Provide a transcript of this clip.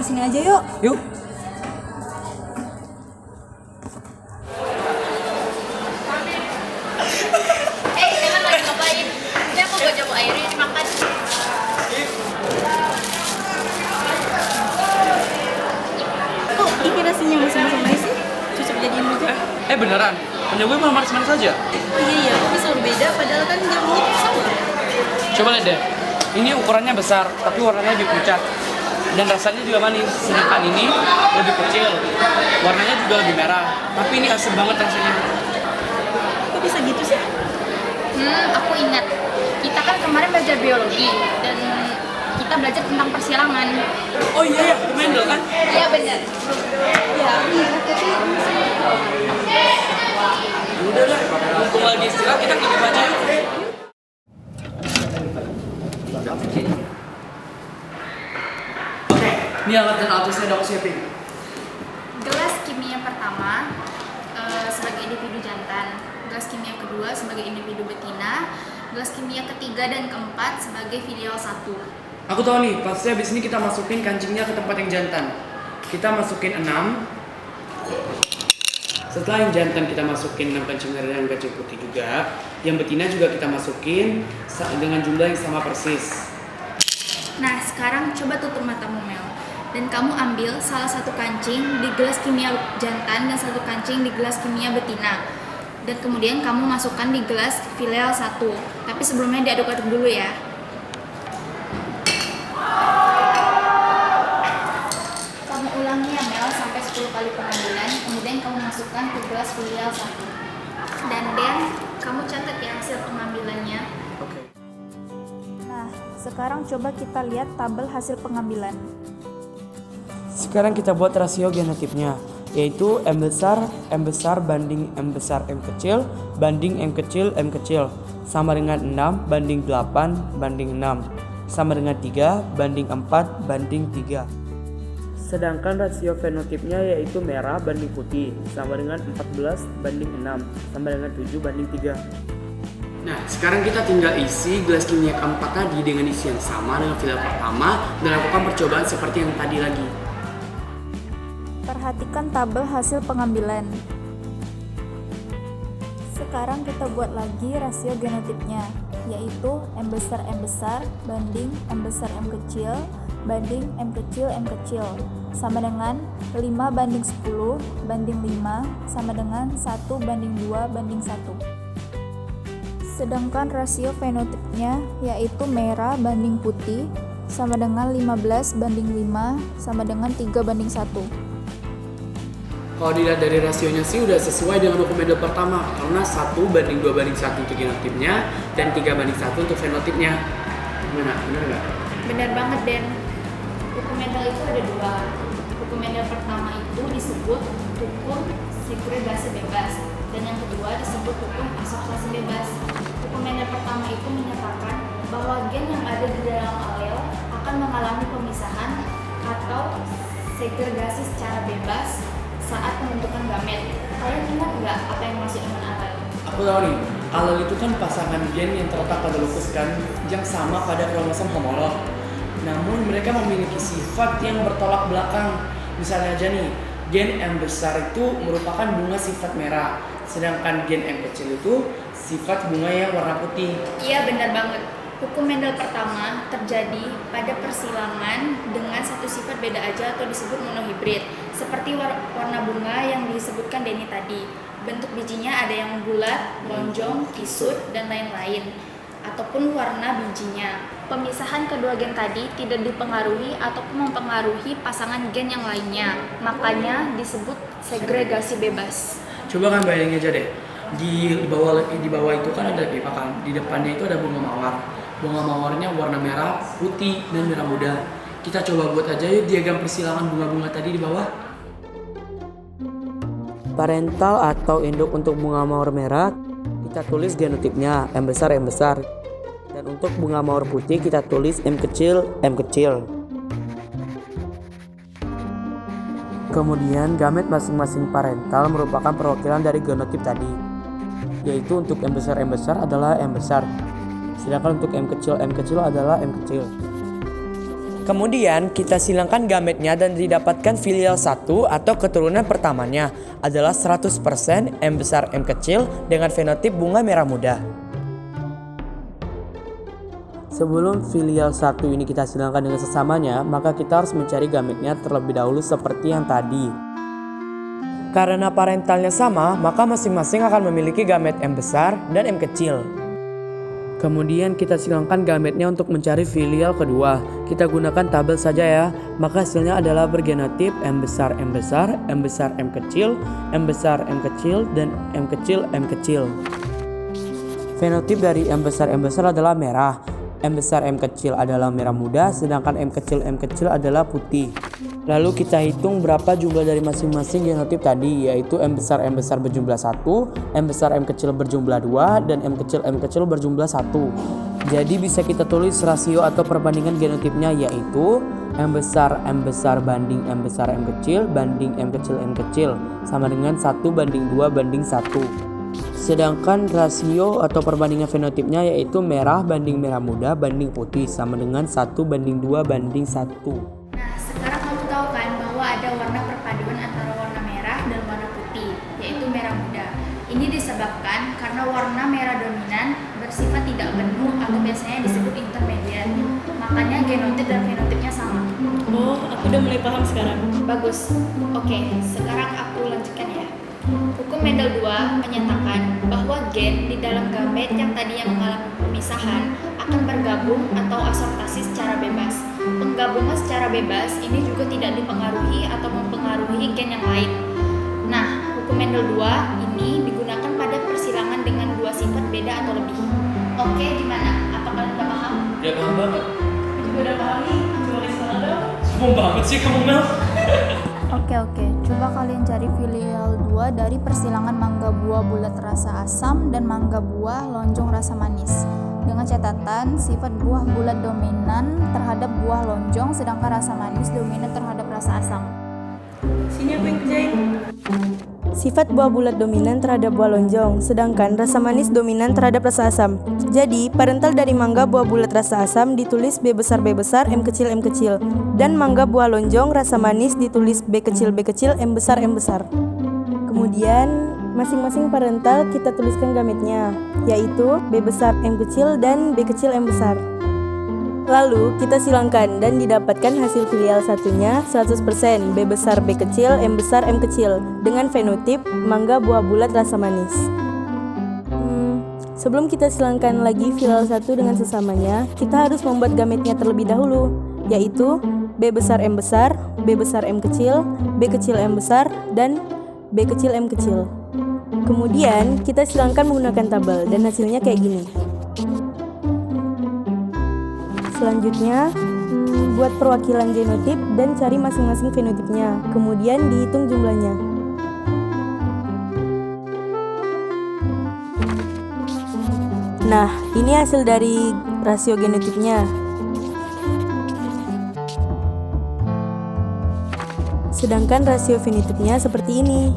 di sini aja yuk. Yuk. Kalian lagi ngapain? Ini aku buat jamu air ini makan. Kok ini rasanya masam-masam manis sih? Cocok jadiin aja. Beneran? Punya gue malah manis-manis aja. Oh iya, kok bisa berbeda padahal kan jamunya sama. Coba lihat deh. Ini ukurannya besar, tapi warnanya lebih pucat. Dan rasanya juga manis. Sedangkan ini lebih kecil. Warnanya juga lebih merah. Tapi ini asam banget rasanya. Kok bisa gitu sih? Aku ingat. Kita kan kemarin belajar biologi dan kita belajar tentang persilangan. Oh iya ya, Mendel kan? Iya benar. Ya, iya, tapi Udah lah, mumpung lagi istirahat kita kirim aja yuk. Oke, ini alat dan alatnya udah aku siapin. Gelas kimia pertama sebagai individu jantan, gelas kimia kedua sebagai individu betina, gelas kimia ketiga dan keempat sebagai filial 1. Aku tahu nih, pasti habis ini kita masukin kancingnya ke tempat yang jantan. Kita masukin 6. Setelah yang jantan kita masukin 6 kancing merah dan kancing putih juga. Yang betina juga kita masukin dengan jumlah yang sama persis. Nah, sekarang coba tutup matamu, Mel. Dan kamu ambil salah satu kancing di gelas kimia jantan dan satu kancing di gelas kimia betina. Dan kemudian kamu masukkan di gelas filial 1. Tapi sebelumnya diaduk-aduk dulu ya. Kamu ulangi ya, Mel, sampai 10 kali pengambilan. Kemudian kamu masukkan ke gelas filial 1. Dan kamu catat ya hasil pengambilannya. Oke. Nah, sekarang coba kita lihat tabel hasil pengambilan. Sekarang kita buat rasio genotipnya, yaitu M besar banding M besar M kecil banding M kecil sama dengan 6 banding 8 banding 6 sama dengan 3 banding 4 banding 3. Sedangkan rasio fenotipnya yaitu merah banding putih sama dengan 14 banding 6 sama dengan 7 banding 3. Nah, sekarang kita tinggal isi gelas kimia keempat tadi dengan isi yang sama dengan filial pertama dan lakukan percobaan seperti yang tadi lagi. Perhatikan tabel hasil pengambilan. Sekarang kita buat lagi rasio genotipnya, yaitu M besar banding M besar M kecil banding M kecil sama dengan 5 banding 10 banding 5 sama dengan 1 banding 2 banding 1. Sedangkan rasio fenotipnya yaitu merah banding putih sama dengan 15 banding 5 sama dengan 3 banding 1. Kalau dilihat dari rasionya sih udah sesuai dengan hukum Mendel pertama, karena 1 banding 2 banding 1 untuk genotipnya dan 3 banding 1 untuk fenotipnya. Gimana? Bener nggak? Benar banget, Den. Hukum Mendel itu ada 2. Hukum Mendel pertama itu disebut hukum segregasi bebas, dan yang kedua disebut hukum asosiasi bebas. Hukum Mendel pertama itu menyatakan bahwa gen yang ada di dalam alel akan mengalami pemisahan atau segregasi secara bebas saat pembentukan gamet. Kalian ingat nggak apa yang maksud dengan alel? Aku tahu nih, alel itu kan pasangan gen yang terletak pada locus kan, yang sama pada kromosom homolog. Namun mereka memiliki sifat yang bertolak belakang. Misalnya aja nih, gen M besar itu merupakan bunga sifat merah, sedangkan gen M kecil itu sifat bunga yang warna putih. Iya, benar banget. Hukum Mendel pertama terjadi pada persilangan dengan satu sifat beda aja atau disebut monohibrid. Seperti warna bunga yang disebutkan Denny tadi. Bentuk bijinya ada yang bulat, lonjong, kisut, dan lain-lain. Ataupun warna bijinya. Pemisahan kedua gen tadi tidak dipengaruhi ataupun mempengaruhi pasangan gen yang lainnya. Makanya disebut segregasi bebas. Coba kan bayangin aja deh, di bawah itu kan ada pipa kan, di depannya itu ada bunga mawar. Bunga mawarnya warna merah, putih, dan merah muda. Kita coba buat aja yuk diagram persilangan bunga-bunga tadi di bawah. Parental atau induk untuk bunga mawar merah, kita tulis genotipnya M besar. Dan untuk bunga mawar putih kita tulis M kecil. Kemudian gamet masing-masing parental merupakan perwakilan dari genotip tadi, yaitu untuk M besar adalah M besar. Sedangkan untuk M kecil adalah M kecil. Kemudian kita silangkan gametnya dan didapatkan filial 1 atau keturunan pertamanya adalah 100% M besar M kecil dengan fenotip bunga merah muda. Sebelum filial 1 ini kita silangkan dengan sesamanya, maka kita harus mencari gametnya terlebih dahulu seperti yang tadi. Karena parentalnya sama, maka masing-masing akan memiliki gamet M besar dan M kecil. Kemudian kita silangkan gametnya untuk mencari filial kedua. Kita gunakan tabel saja ya. Maka hasilnya adalah bergenotip M besar M besar, M besar M kecil, M besar M kecil, dan M kecil M kecil. Fenotip dari M besar adalah merah, M besar M kecil adalah merah muda, sedangkan M kecil adalah putih. Lalu kita hitung berapa jumlah dari masing-masing genotip tadi, yaitu M besar berjumlah 1, M besar M kecil berjumlah 2, dan M kecil berjumlah 1. Jadi bisa kita tulis rasio atau perbandingan genotipnya, yaitu M besar banding M besar M kecil banding M kecil sama dengan 1:2:1. Sedangkan rasio atau perbandingan fenotipnya yaitu merah banding merah muda banding putih sama dengan 1:2:1. Nah, sekarang kamu tahu kan bahwa ada warna perpaduan antara warna merah dan warna putih, yaitu merah muda. Ini disebabkan karena warna merah dominan bersifat tidak penuh atau biasanya disebut intermediate. Makanya genotip dan fenotipnya sama. Oh, aku udah mulai paham sekarang. Bagus. Oke, sekarang aku lanjutkan ya. Hukum Mendel 2 menyatakan bahwa gen di dalam gamet yang tadinya mengalami pemisahan akan bergabung atau asortasi secara bebas. Penggabungan secara bebas ini juga tidak dipengaruhi atau mempengaruhi gen yang lain. Nah, hukum Mendel 2 ini digunakan pada persilangan dengan dua sifat beda atau lebih. Oke, gimana? Apa kalian udah paham? Ya paham banget. Aku juga udah paham nih. Coba sekarang dong. Sombong banget sih kamu Mel. Oke, coba kalian cari filial 2 dari persilangan mangga buah bulat rasa asam dan mangga buah lonjong rasa manis. Dengan catatan sifat buah bulat dominan terhadap buah lonjong, sedangkan rasa manis dominan terhadap rasa asam. Sini aku yang kerjain. Sifat buah bulat dominan terhadap buah lonjong, sedangkan rasa manis dominan terhadap rasa asam. Jadi, parental dari mangga buah bulat rasa asam ditulis B besar M kecil dan mangga buah lonjong rasa manis ditulis B kecil M besar. Kemudian, masing-masing parental kita tuliskan gametnya, yaitu B besar M kecil dan B kecil M besar. Lalu kita silangkan dan didapatkan hasil filial satunya 100% B besar B kecil M besar M kecil dengan fenotip mangga buah bulat rasa manis. Sebelum kita silangkan lagi filial satu dengan sesamanya, kita harus membuat gametnya terlebih dahulu, yaitu B besar M kecil, B kecil M besar, dan B kecil M kecil. Kemudian kita silangkan menggunakan tabel dan hasilnya kayak gini. Selanjutnya, buat perwakilan genotip dan cari masing-masing fenotipnya. Kemudian dihitung jumlahnya. Nah, ini hasil dari rasio genotipnya. Sedangkan rasio fenotipnya seperti ini.